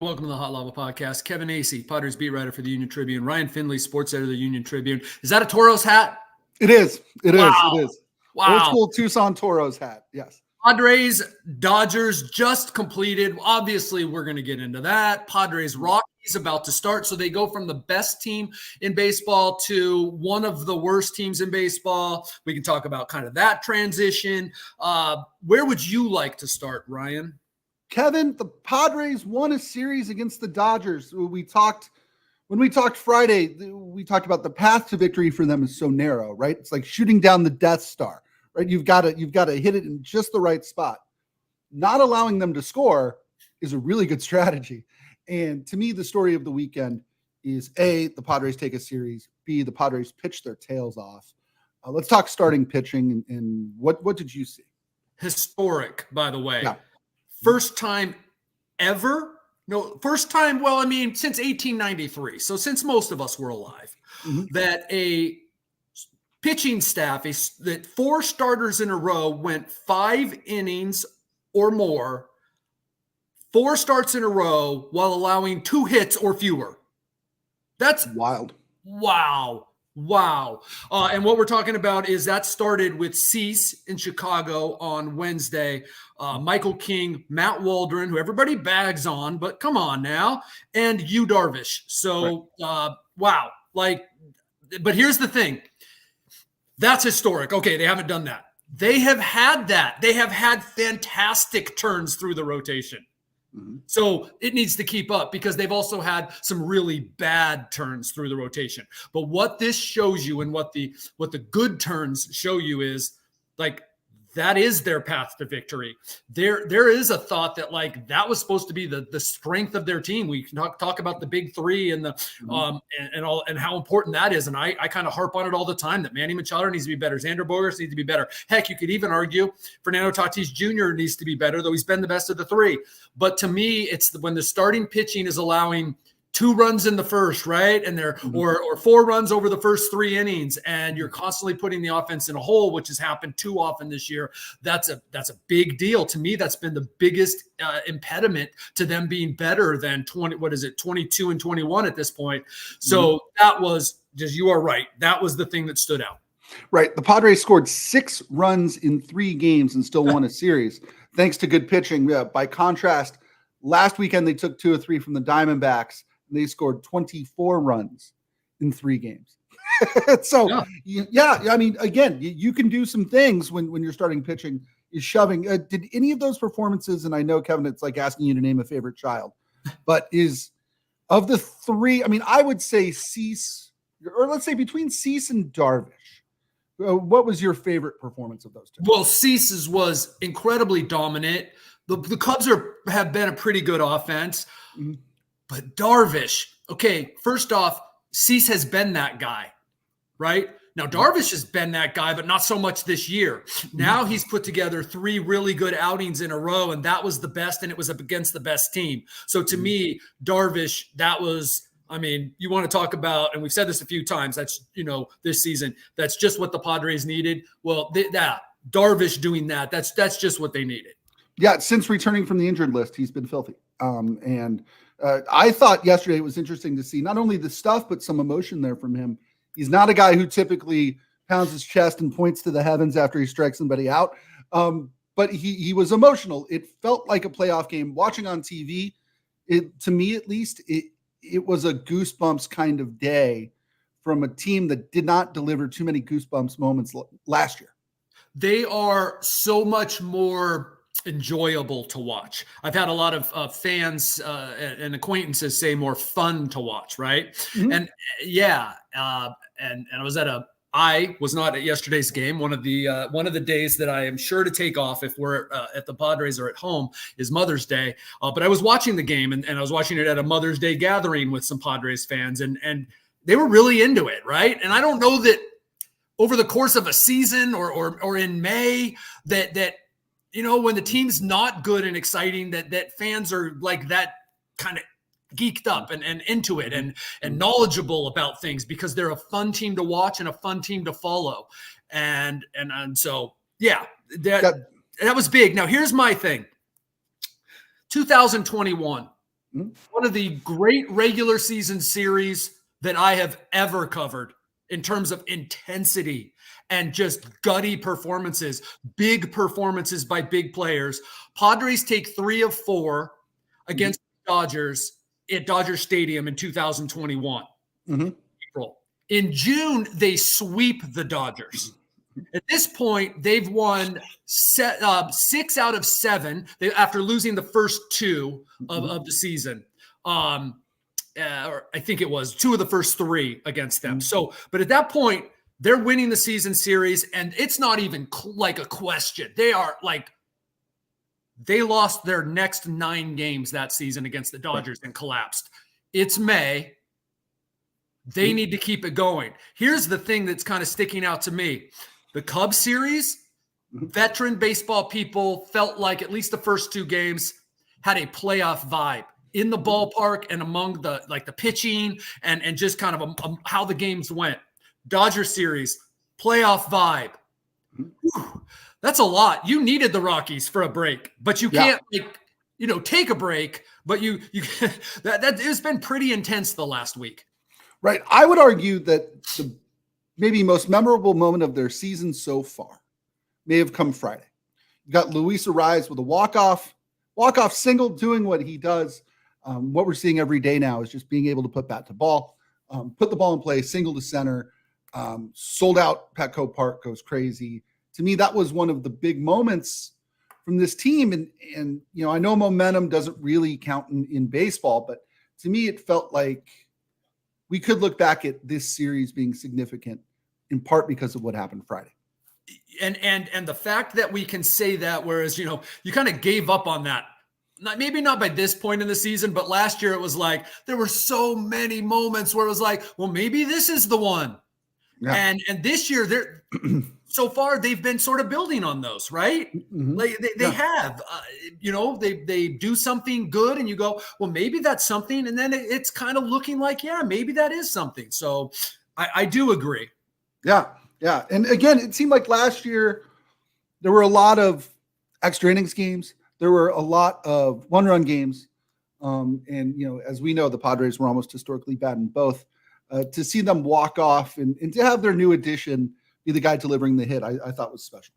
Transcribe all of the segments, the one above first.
Welcome to the Hot Lava Podcast. Kevin Acee, Padres beat writer for the Union-Tribune. Ryan Finley, sports editor of the Union-Tribune. Is that a Toros hat? It is. It Wow. is. Wow. Old school Tucson Toros hat. Yes. Padres, Dodgers just completed. Obviously, we're going to get into that. Padres, Rockies about to start. So they go from the best team in baseball to one of the worst teams in baseball. We can talk about kind of that transition. Where would you like to start, Ryan? Kevin, the Padres won a series against the Dodgers. When we talked Friday, we talked about the path to victory for them is so narrow, right? It's like shooting down the Death Star, right? You've got to hit it in just the right spot. Not allowing them to score is a really good strategy. And to me, the story of the weekend is A, the Padres take a series, B, the Padres pitch their tails off. Let's talk starting pitching and what did you see? Historic, by the way. Yeah. First time ever. No, first time, well, I mean, since 1893. So since most of us were alive, that a pitching staff, that 4 starters in a row went 5 innings or more, 4 starts in a row while allowing 2 hits or fewer. That's wild. Wow. And what we're talking about is that started with Cease in Chicago on Wednesday. Michael King, Matt Waldron, who everybody bags on, but come on now, and Yu Darvish. So, wow. But here's the thing. That's historic. Okay, they haven't done that. They have had that. They have had fantastic turns through the rotation. So it needs to keep up because they've also had some really bad turns through the rotation. But what this shows you and what the good turns show you is like that is their path to victory. There is a thought that like that was supposed to be the strength of their team. We can talk about the big 3 and the and how important that is. And I kind of harp on it all the time that Manny Machado needs to be better. Xander Bogaerts needs to be better. Heck, you could even argue Fernando Tatis Jr. needs to be better, though he's been the best of the 3. But to me, it's when the starting pitching is allowing 2 runs in the first, right? And or 4 runs over the first 3 innings, and you're constantly putting the offense in a hole, which has happened too often this year. That's a big deal. To me, that's been the biggest impediment to them being better than 22 and 21 at this point. So that was just, you are right. That was the thing that stood out. Right. The Padres scored 6 runs in 3 games and still won a series, thanks to good pitching. By contrast, last weekend they took 2 or 3 from the Diamondbacks. And they scored 24 runs in 3 games. So, I mean, again, you can do some things when you're starting pitching is shoving. Did any of those performances, and I know, Kevin, it's like asking you to name a favorite child, but is of the 3, I mean, I would say Cease, or let's say between Cease and Darvish, what was your favorite performance of those 2? Well, Cease's was incredibly dominant. The Cubs have been a pretty good offense. But Darvish, okay, first off, Cease has been that guy, right? Now, Darvish has been that guy, but not so much this year. Now he's put together 3 really good outings in a row, and that was the best, and it was up against the best team. So to me, Darvish, that was, I mean, you want to talk about, and we've said this a few times, that's, this season, that's just what the Padres needed. Well, Darvish doing that's just what they needed. Yeah, since returning from the injured list, he's been filthy. I thought yesterday it was interesting to see not only the stuff, but some emotion there from him. He's not a guy who typically pounds his chest and points to the heavens after he strikes somebody out. But he was emotional. It felt like a playoff game. Watching on TV, to me at least, it was a goosebumps kind of day from a team that did not deliver too many goosebumps moments last year. They are so much more enjoyable to watch. I've had a lot of fans and acquaintances say more fun to watch, right? And and I was not at yesterday's game. One of the days that I am sure to take off if we're at the Padres or at home is Mother's Day. But I was watching the game and I was watching it at a Mother's Day gathering with some Padres fans and they were really into it, right? And I don't know that over the course of a season or in May that when the team's not good and exciting, that fans are like that kind of geeked up and into it and knowledgeable about things because they're a fun team to watch and a fun team to follow. And so, that was big. Now, here's my thing. 2021, one of the great regular season series that I have ever covered in terms of intensity and just gutty performances, big performances by big players. Padres take 3 of 4 against the Dodgers at Dodger Stadium in 2021. April. In June, they sweep the Dodgers. At this point, they've won 6 out of 7 after losing the first 2 of the season. Or I think it was 2 of the first 3 against them. So, but at that point, they're winning the season series, and it's not even like a question. They are like, they lost their next 9 games that season against the Dodgers and collapsed. It's May. They need to keep it going. Here's the thing that's kind of sticking out to me. The Cubs series, veteran baseball people felt like at least the first 2 games had a playoff vibe in the ballpark and among the pitching and just kind of how the games went. Dodger series, playoff vibe. Whew, that's a lot. You needed the Rockies for a break, but you can't take a break. But you that it's been pretty intense the last week. Right. I would argue that the maybe most memorable moment of their season so far may have come Friday. You got Luis Ariz with a walk-off single, doing what he does. What we're seeing every day now is just being able to put bat to ball, put the ball in play, single to center, sold out. Petco Park goes crazy. To me, that was one of the big moments from this team. And I know momentum doesn't really count in baseball, but to me, it felt like we could look back at this series being significant in part because of what happened Friday. And the fact that we can say that, whereas, you kind of gave up on that, maybe not by this point in the season, but last year it was like, there were so many moments where it was like, well, maybe this is the one. Yeah. And this year they're so far they've been sort of building on those, right? Like they have, they do something good and you go, well, maybe that's something. And then it's kind of looking like, yeah, maybe that is something. So I do agree. Yeah. Yeah. And again, it seemed like last year there were a lot of extra innings games. There were a lot of 1-run games. And as we know, the Padres were almost historically bad in both. To see them walk off and to have their new addition be the guy delivering the hit, I thought was special.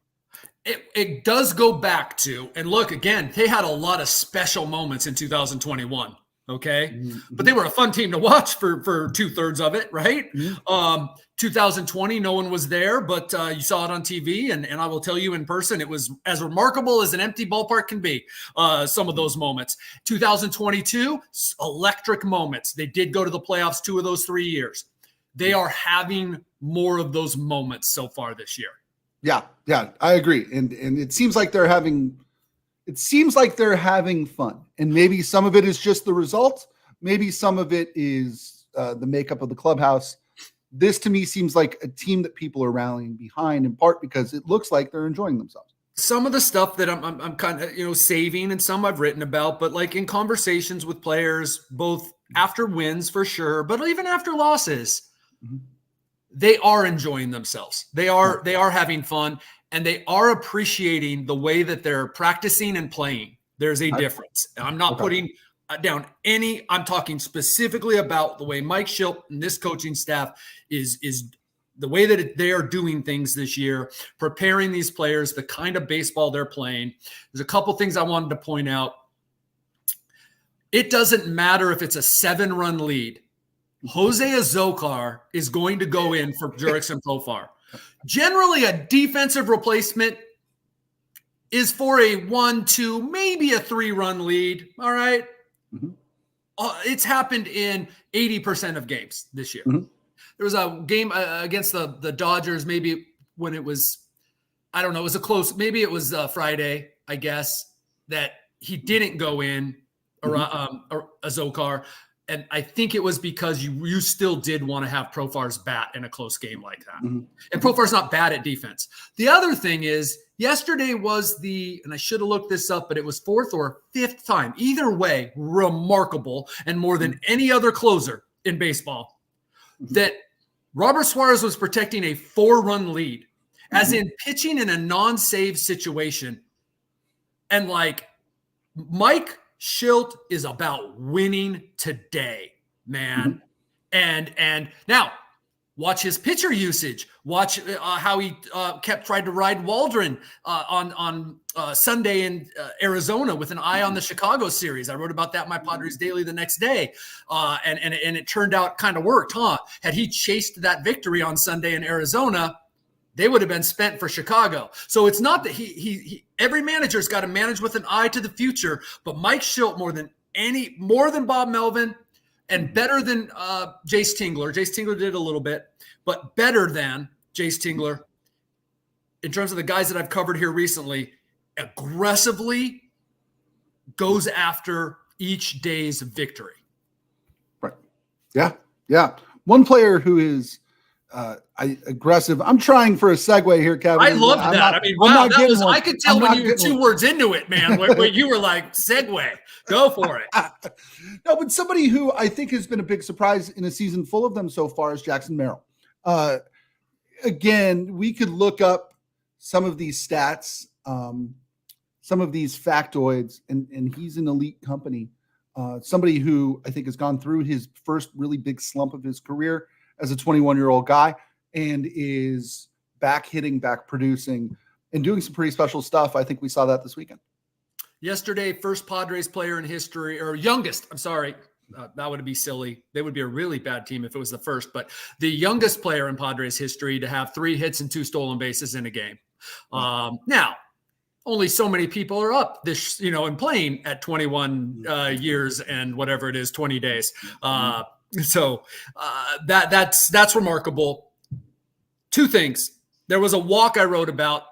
It does go back to, and look, again, they had a lot of special moments in 2021. Okay. But they were a fun team to watch for 2/3 of it. Right. 2020, no one was there, but you saw it on TV. And I will tell you in person, it was as remarkable as an empty ballpark can be. Some of those moments. 2022, electric moments. They did go to the playoffs 2 of those 3 years. They are having more of those moments so far this year. Yeah, I agree. And it seems like they're having fun. And maybe some of it is just the result. Maybe some of it is the makeup of the clubhouse. This to me seems like a team that people are rallying behind, in part because it looks like they're enjoying themselves. Some of the stuff that I'm kind of saving, and some I've written about, but like in conversations with players, both after wins for sure, but even after losses, they are enjoying themselves. They are having fun, and they are appreciating the way that they're practicing and playing. There's a difference. I'm not putting down I'm talking specifically about the way Mike Shildt and this coaching staff is the way that they are doing things this year, preparing these players, the kind of baseball they're playing. There's a couple things I wanted to point out. It doesn't matter if it's a 7-run lead. Jose Azocar is going to go in for Jurickson Profar. Generally, a defensive replacement is for a 1-2, maybe a 3-run lead. All right. It's happened in 80% of games this year. There was a game against the Dodgers, maybe when it was, I don't know, it was a close, maybe it was Friday, I guess, that he didn't go in, Azocar. And I think it was because you still did want to have Profar's bat in a close game like that. And Profar's not bad at defense. The other thing is, yesterday was and I should have looked this up, but it was 4th or 5th time. Either way, remarkable, and more than any other closer in baseball, that Robert Suarez was protecting a 4-run lead, as in pitching in a non-save situation. And like Mike Schilt is about winning today, man. And now watch his pitcher usage. Watch how he tried to ride Waldron on Sunday in Arizona with an eye on the Chicago series. I wrote about that in my Padres Daily the next day, and it turned out kind of worked, huh? Had he chased that victory on Sunday in Arizona, they would have been spent for Chicago. So it's not that he every manager's got to manage with an eye to the future, but Mike Schilt more than Bob Melvin and better than Jace Tingler. Jace Tingler did a little bit, but better than Jace Tingler in terms of the guys that I've covered here recently, aggressively goes after each day's victory. Right. Yeah. Yeah. One player who is aggressive. I'm trying for a segue here, Kevin. I love that. I could tell when you were 2 words into it, man, where you were like, segue, go for it. No, but somebody who I think has been a big surprise in a season full of them so far is Jackson Merrill. Again, we could look up some of these stats, some of these factoids, and he's an elite company. Somebody who I think has gone through his first really big slump of his career as a 21-year-old guy and is back hitting, back producing, and doing some pretty special stuff. I think we saw that this weekend. Yesterday, first Padres player in history, or youngest, I'm sorry, that would be silly. They would be a really bad team if it was the first, but the youngest player in Padres history to have 3 hits and 2 stolen bases in a game. Now, only so many people are up this, and playing at 21 years and whatever it is, 20 days. So that's remarkable. 2 things. There was a walk I wrote about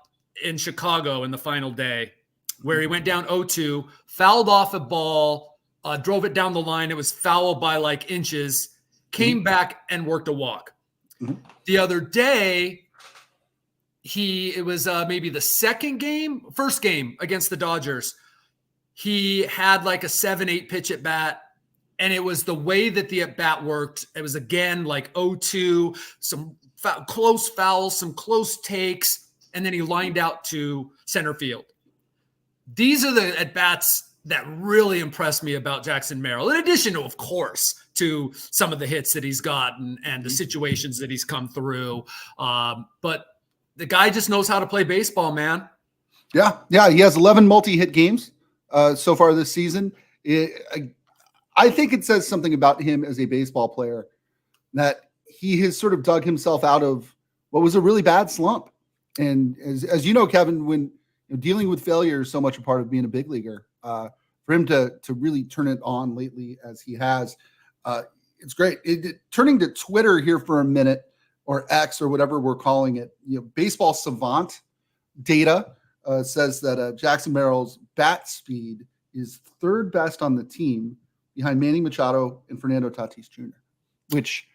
in Chicago in the final day where he went down 0-2, fouled off a ball, drove it down the line. It was foul by like inches, came back and worked a walk. The other day, it was maybe the first game against the Dodgers. He had like a 7-8 pitch at bat. And it was the way that the at-bat worked. It was, again, like 0-2, some close fouls, some close takes, and then he lined out to center field. These are the at-bats that really impressed me about Jackson Merrill, in addition to, of course, to some of the hits that he's gotten and the situations that he's come through. But the guy just knows how to play baseball, man. Yeah. He has 11 multi-hit games so far this season. I think it says something about him as a baseball player that he has sort of dug himself out of what was a really bad slump. And as you know, Kevin, when dealing with failure is so much a part of being a big leaguer, for him to really turn it on lately as he has, it's great. Turning to Twitter here for a minute, or X or whatever we're calling it, Baseball Savant data says that Jackson Merrill's bat speed is 3rd best on the team, behind Manny Machado and Fernando Tatis Jr., which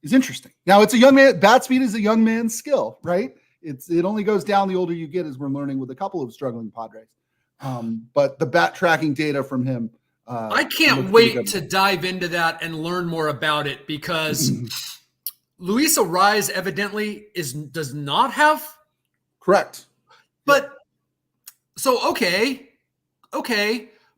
is interesting. Now, it's a young man. Bat speed is a young man's skill, right? It only goes down the older you get, as we're learning with a couple of struggling Padres. But the bat tracking data from him. I can't wait to dive into that and learn more about it, because Luis Arraez evidently does not have. Correct. But so, okay.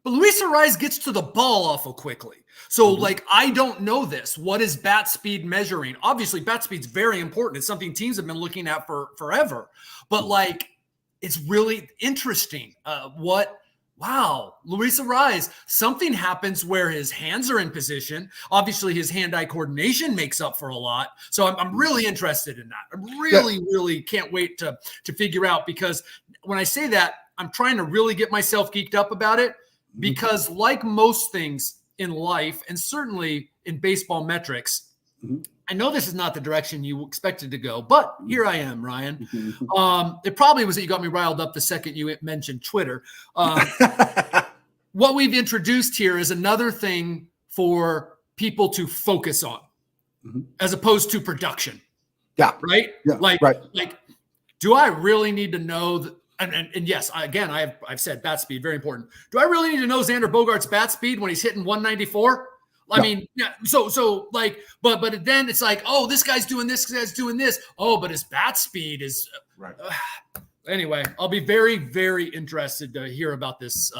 But Luis Arraez gets to the ball awful quickly. So, I don't know this. What is bat speed measuring? Obviously, bat speed's very important. It's something teams have been looking at for forever. But, it's really interesting. Wow, Luis Arraez, something happens where his hands are in position. Obviously, his hand-eye coordination makes up for a lot. So I'm really interested in that. I really can't wait to figure out, because when I say that, I'm trying to really get myself geeked up about it, because like most things in life, and certainly in baseball metrics, I know this is not the direction you expected to go, but here I am, Ryan. It probably was that you got me riled up the second you mentioned Twitter. What we've introduced here is another thing for people to focus on, as opposed to production. Yeah. Right? Yeah. Like, do I really need to know that? And yes, again, I've said bat speed, very important. Do I really need to know Xander Bogaerts' bat speed when he's hitting 194? I mean, yeah. So but then it's like, oh, this guy's doing this, guy's doing this. Oh, but his bat speed is right. Anyway, I'll be very, very interested to hear about this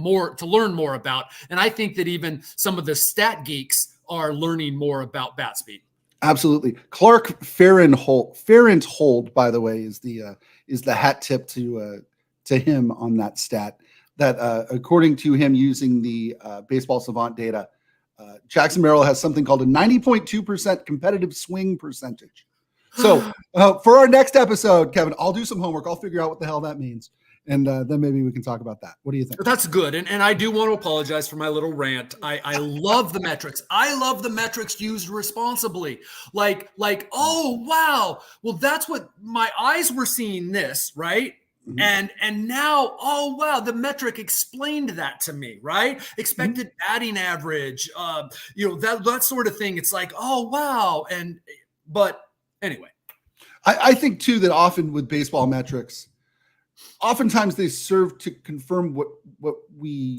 learn more about. And I think that even some of the stat geeks are learning more about bat speed. Absolutely. Clark Farenthold, by the way, is the hat tip to him on that stat. That according to him, using the Baseball Savant data, Jackson Merrill has something called a 90.2% competitive swing percentage. So for our next episode, Kevin, I'll do some homework. I'll figure out what the hell that means. And then maybe we can talk about that. What do you think? That's good. And I do want to apologize for my little rant. I love the metrics. I love the metrics used responsibly. Like, oh, wow. Well, that's what my eyes were seeing this, right? Mm-hmm. And now, oh, wow, the metric explained that to me, right? Expected mm-hmm. batting average, that sort of thing. It's like, oh, wow. But anyway. I think, too, that often with baseball metrics, oftentimes they serve to confirm what we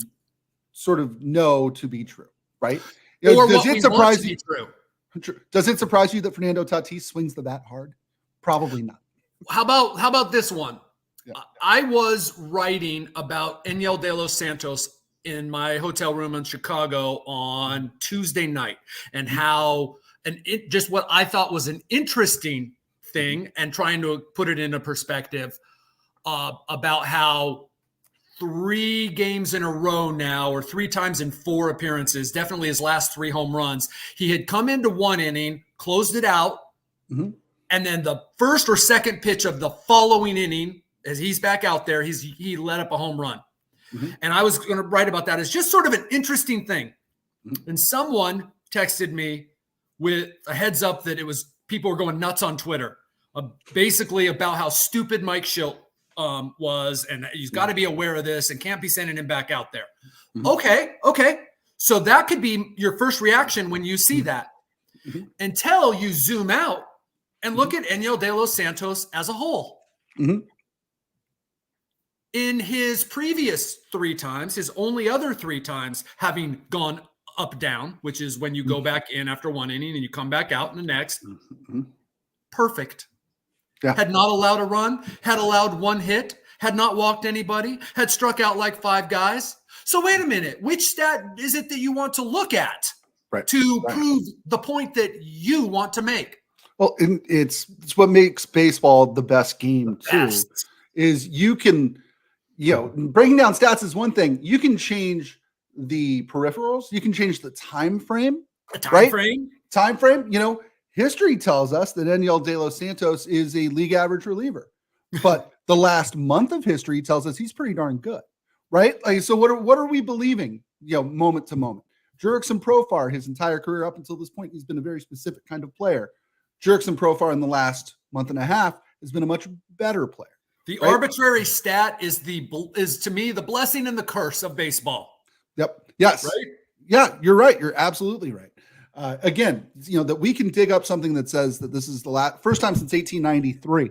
sort of know to be true, right? Or does it surprise you? True. Does it surprise you that Fernando Tatis swings the bat hard? Probably not. How about this one? Yeah. I was writing about Enyel De Los Santos in my hotel room in Chicago on Tuesday night, and how just what I thought was an interesting thing, and trying to put it into perspective. About how 3 games in a row now, or 3 times in 4 appearances, definitely his last 3 home runs, he had come into 1 inning, closed it out, mm-hmm. and then the first or second pitch of the following inning, as he's back out there, he let up a home run. Mm-hmm. And I was going to write about that as just sort of an interesting thing. Mm-hmm. And someone texted me with a heads up that people were going nuts on Twitter, basically about how stupid Mike Schilt was, and he's got to be aware of this and can't be sending him back out there. Mm-hmm. Okay. So that could be your first reaction when you see that, mm-hmm. until you zoom out and look at Enyel De Los Santos as a whole. Mm-hmm. In his previous 3 times, his only other 3 times having gone up, down, which is when you go back in after 1 inning and you come back out in the next, mm-hmm. perfect. Yeah. Had not allowed a run, had allowed 1 hit, had not walked anybody, had struck out like 5 guys. So wait a minute, which stat is it that you want to look at to prove the point that you want to make? Well, it's what makes baseball the best game too, is you can, breaking down stats is one thing. You can change the peripherals. You can change the time frame. Time frame. History tells us that Enyel De Los Santos is a league average reliever, but the last month of history tells us he's pretty darn good, right? Like, so what are we believing, moment to moment? Jurickson Profar, his entire career up until this point, he's been a very specific kind of player. Jurickson Profar in the last month and a half has been a much better player. The arbitrary stat is to me the blessing and the curse of baseball. Yep. Yes. Right? Yeah, you're right. You're absolutely right. Again, that we can dig up something that says that this is the first time since 1893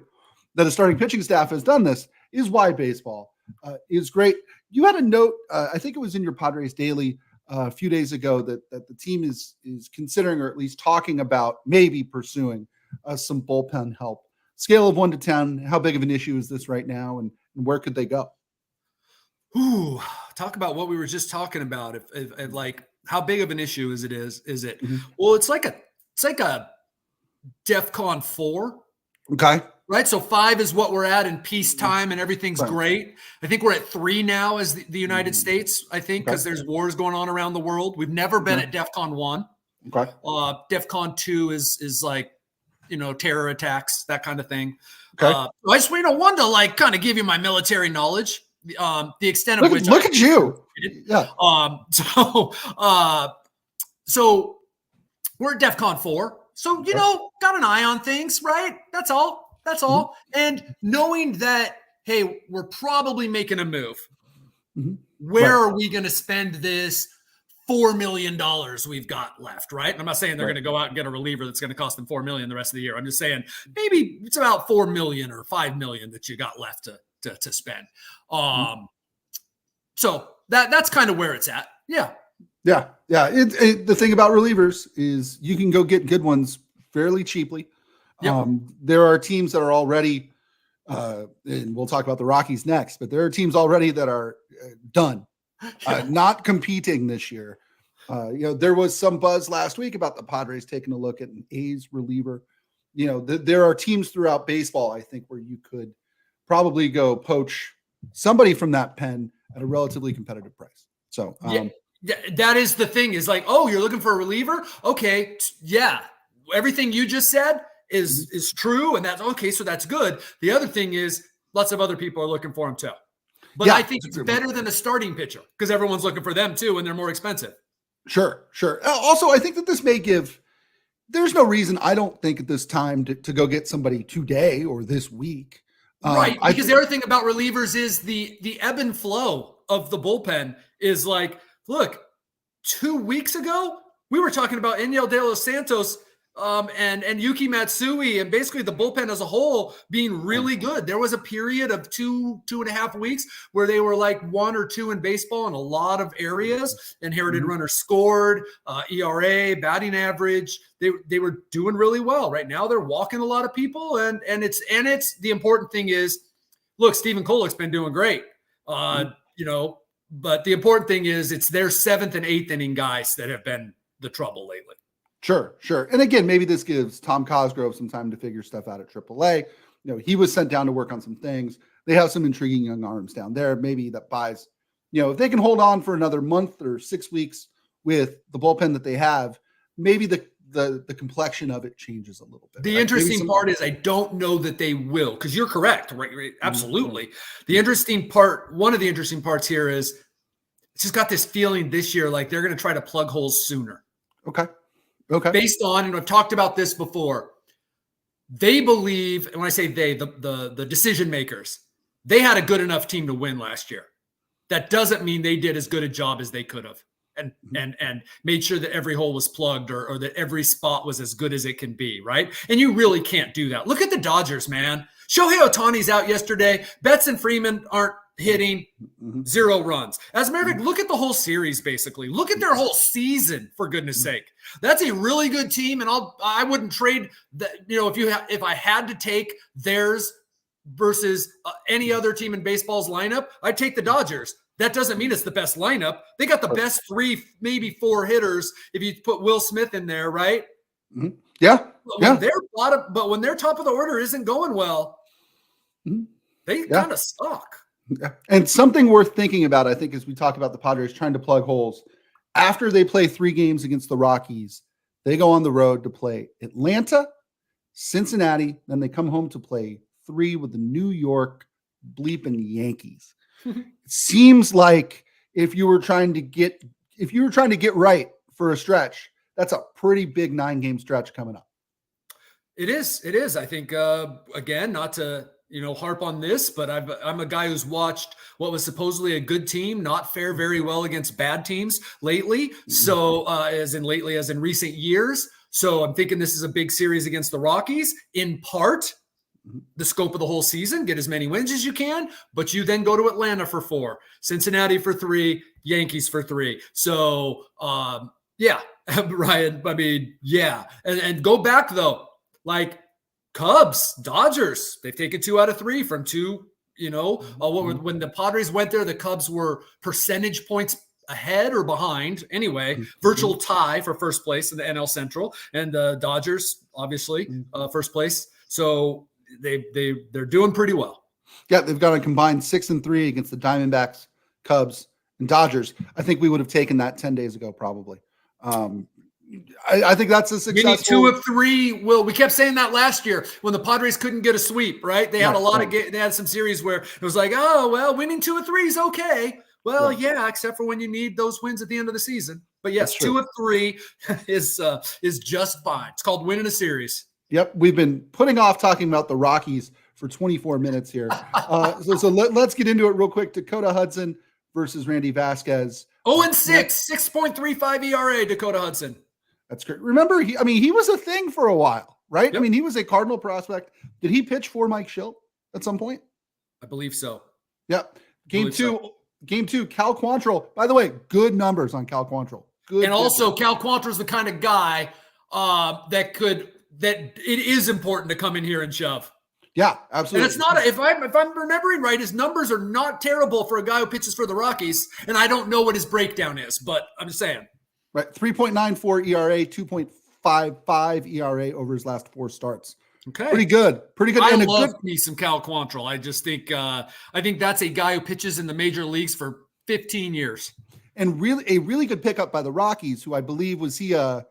that a starting pitching staff has done this is why baseball is great. You had a note, I think it was in your Padres Daily a few days ago, that the team is considering, or at least talking about maybe pursuing some bullpen help. Scale of 1 to 10, how big of an issue is this right now, and where could they go? Ooh, talk about what we were just talking about. If like, how big of an issue is it? Mm-hmm. Well, it's like a DEFCON 4. Okay. Right. So 5 is what we're at in peacetime and everything's great. I think we're at 3 now as the United States, I think, because there's wars going on around the world. We've never been at DEFCON 1. Okay. DEFCON 2 is like, terror attacks, that kind of thing. Okay. I just wanted to like kind of give you my military knowledge. The extent of which look at you. Yeah. So we're at DEFCON 4. So, got an eye on things, right? That's all. Mm-hmm. And knowing that, hey, we're probably making a move. Mm-hmm. Where are we going to spend this $4 million we've got left, right? I'm not saying they're going to go out and get a reliever that's going to cost them $4 million the rest of the year. I'm just saying maybe it's about $4 million or $5 million that you got left to spend. So that's kind of where it's at. Yeah. Yeah. The thing about relievers is you can go get good ones fairly cheaply. Yep. There are teams that are already, and we'll talk about the Rockies next, but there are teams already that are done not competing this year. There was some buzz last week about the Padres taking a look at an A's reliever. There are teams throughout baseball, I think, where you could probably go poach somebody from that pen at a relatively competitive price. So, that is the thing, is like, oh, you're looking for a reliever? Okay. Yeah. Everything you just said is true. And that's okay. So that's good. The other thing is lots of other people are looking for him too. But I think it's better than a starting pitcher because everyone's looking for them too, and they're more expensive. Sure. Also, I think that this may there's no reason, I don't think, at this time to go get somebody today or this week. Right. Because the other thing about relievers is the ebb and flow of the bullpen is like, look, 2 weeks ago, we were talking about Enyel De Los Santos and Yuki Matsui, and basically the bullpen as a whole being really good. There was a period of 2.5 weeks where they were like 1 or 2 in baseball in a lot of areas. Inherited runners scored, ERA, batting average. They were doing really well. Right now they're walking a lot of people, and it's the important thing is, look, Stephen Kolek's been doing great. But the important thing is it's their 7th and 8th inning guys that have been the trouble lately. Sure. And again, maybe this gives Tom Cosgrove some time to figure stuff out at AAA. He was sent down to work on some things. They have some intriguing young arms down there. Maybe that buys, if they can hold on for another month or 6 weeks with the bullpen that they have, maybe the complexion of it changes a little bit. The interesting part is I don't know that they will, because you're correct. Right? Absolutely. One of the interesting parts here is it's just got this feeling this year like they're going to try to plug holes sooner. Okay. Based on, and I've talked about this before, they believe, and when I say they, the decision makers, they had a good enough team to win last year. That doesn't mean they did as good a job as they could have and made sure that every hole was plugged or that every spot was as good as it can be, right? And you really can't do that. Look at the Dodgers, man. Shohei Ohtani's out yesterday. Betts and Freeman aren't hitting, 0 runs. As a matter of fact, look at the whole series, basically. Look at their whole season, for goodness sake. That's a really good team, and I wouldn't trade that. If I had to take theirs versus any other team in baseball's lineup, I'd take the Dodgers. That doesn't mean it's the best lineup. They got the best 3, maybe 4 hitters if you put Will Smith in there, right? Mm-hmm. Yeah. But when their top of the order isn't going well, they kind of suck. Yeah. And something worth thinking about, I think, as we talk about the Padres trying to plug holes, after they play 3 games against the Rockies, they go on the road to play Atlanta, Cincinnati, then they come home to play 3 with the New York bleeping Yankees. It seems like if you were trying to get right for a stretch, that's a pretty big 9-game stretch coming up. It is. I think, again, not to harp on this, but I'm a guy who's watched what was supposedly a good team not fare very well against bad teams lately. So as in recent years. So I'm thinking this is a big series against the Rockies, in part the scope of the whole season, get as many wins as you can, but you then go to Atlanta for 4, Cincinnati for 3, Yankees for 3. So Ryan, I mean, and go back though, like Cubs, Dodgers, they've taken 2 out of 3 from 2, when the Padres went there, the Cubs were percentage points ahead or behind. Anyway, virtual tie for first place in the NL Central, and the Dodgers, obviously, first place. So they're doing pretty well. Yeah, they've got a combined 6-3 against the Diamondbacks, Cubs, and Dodgers. I think we would have taken that 10 days ago, probably. I think that's a successful. We need 2 of 3. Will, we kept saying that last year when the Padres couldn't get a sweep, right? They had they had some series where it was like, oh, well, winning 2 of 3 is okay. Well, yeah, except for when you need those wins at the end of the season. But yes, 2 of 3 is just fine. It's called winning a series. Yep, we've been putting off talking about the Rockies for 24 minutes here. So let's get into it real quick. Dakota Hudson versus Randy Vasquez. 0-6, 6.35 ERA, Dakota Hudson. That's great. Remember, he was a thing for a while, right? Yep. He was a Cardinal prospect. Did he pitch for Mike Schilt at some point? I believe so. Yep. Game 2, Cal Quantrill. By the way, good numbers on Cal Quantrill. Good. And also, Cal Quantrill's the kind of guy that it is important to come in here and shove. Yeah, And absolutely. it's not, if I'm remembering right, his numbers are not terrible for a guy who pitches for the Rockies. And I don't know what his breakdown is, but I'm just saying. Right. 3.94 ERA, 2.55 ERA over his last 4 starts. Okay. Pretty good. Pretty good. I And love me some Cal Quantrill. I just think that's a guy who pitches in the major leagues for 15 years. And really a really good pickup by the Rockies, who I believe he wasn't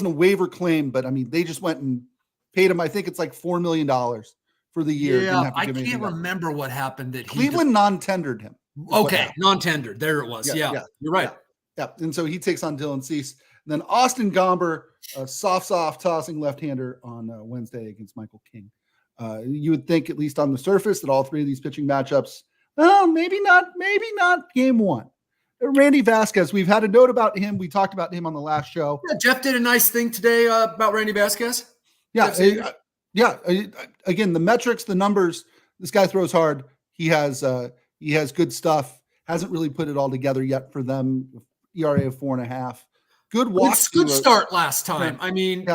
a waiver claim, but I mean, they just went and paid him. I think it's like $4 million for the year. Yeah, I can't remember what happened. That Cleveland non-tendered him. Okay, non-tendered. There it was. Yeah, you're right. Yeah. And so he takes on Dylan Cease. And then Austin Gomber, a soft tossing left-hander on Wednesday against Michael King. You would think, at least on the surface, that all 3 of these pitching matchups, well, maybe not game 1. Randy Vasquez, we've had a note about him. We talked about him on the last show. Yeah, Jeff did a nice thing today about Randy Vasquez. Yeah. Again, the metrics, the numbers, this guy throws hard. He has good stuff. Hasn't really put it all together yet for them. ERA of 4.5. Good walk. Good start last time. Yeah. I mean,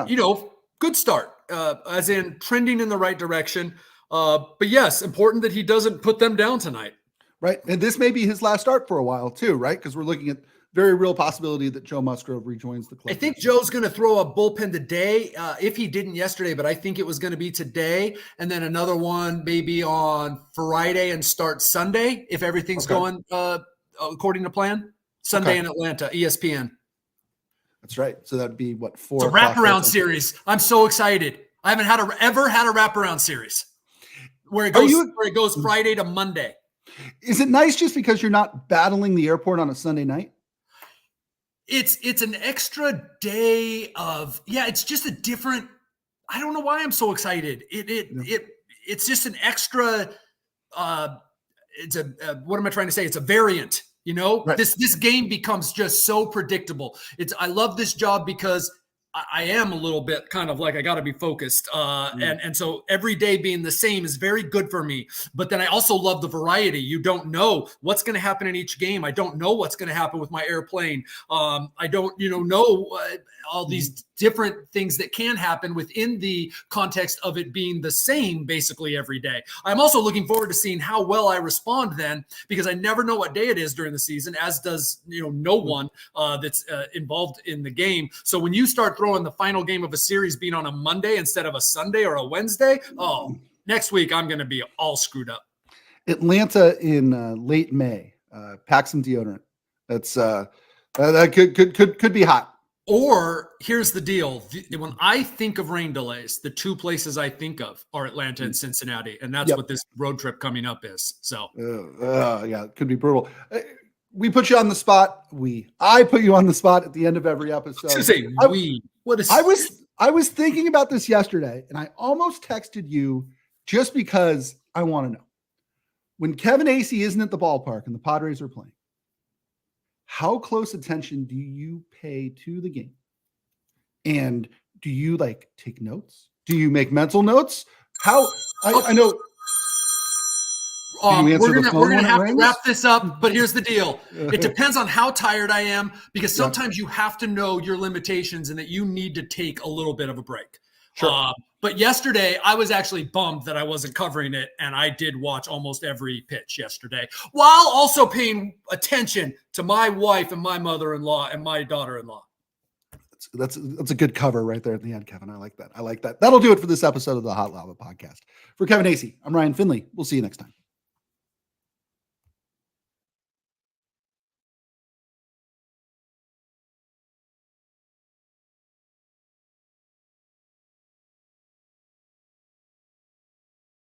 good start, as in trending in the right direction. But yes, important that he doesn't put them down tonight. Right. And this may be his last start for a while too, right? Because we're looking at very real possibility that Joe Musgrove rejoins the club. I think Joe's going to throw a bullpen today, if he didn't yesterday, but I think it was going to be today. And then another one maybe on Friday and start Sunday, if everything's going according to plan. Sunday in Atlanta, ESPN. That's right. So that'd be what, 4? It's a wraparound series. I'm so excited. I haven't ever had a wraparound series where it goes Friday to Monday. Is it nice just because you're not battling the airport on a Sunday night? It's an extra day of, it's just a different, I don't know why I'm so excited. It's just an extra, what am I trying to say? It's a variant, right. This game becomes just so predictable. I love this job because I am a little bit kind of like, I got to be focused. And so every day being the same is very good for me. But then I also love the variety. You don't know what's going to happen in each game. I don't know what's going to happen with my airplane. I don't, know all these different things that can happen within the context of it being the same basically every day. I'm also looking forward to seeing how well I respond then, because I never know what day it is during the season, as does, no one that's involved in the game. So when you start throwing the final game of a series being on a Monday instead of a Sunday or a Wednesday, next week I'm going to be all screwed up. Atlanta in late May. Pack some deodorant. That's that could be hot. Or here's the deal. When I think of rain delays, the 2 places I think of are Atlanta and Cincinnati. And that's what this road trip coming up is. So, it could be brutal. We put you on the spot. I put you on the spot at the end of every episode. I was thinking about this yesterday, and I almost texted you just because I want to know. When Kevin Acee isn't at the ballpark and the Padres are playing, how close attention do you pay to the game? And do you take notes? Do you make mental notes? I know. We're gonna have to wrap this up, but here's the deal. It depends on how tired I am, because sometimes you have to know your limitations and that you need to take a little bit of a break. Sure. But yesterday, I was actually bummed that I wasn't covering it, and I did watch almost every pitch yesterday, while also paying attention to my wife and my mother-in-law and my daughter-in-law. That's a good cover right there at the end, Kevin. I like that. That'll do it for this episode of the Hot Lava Podcast. For Kevin Acee, I'm Ryan Finley. We'll see you next time.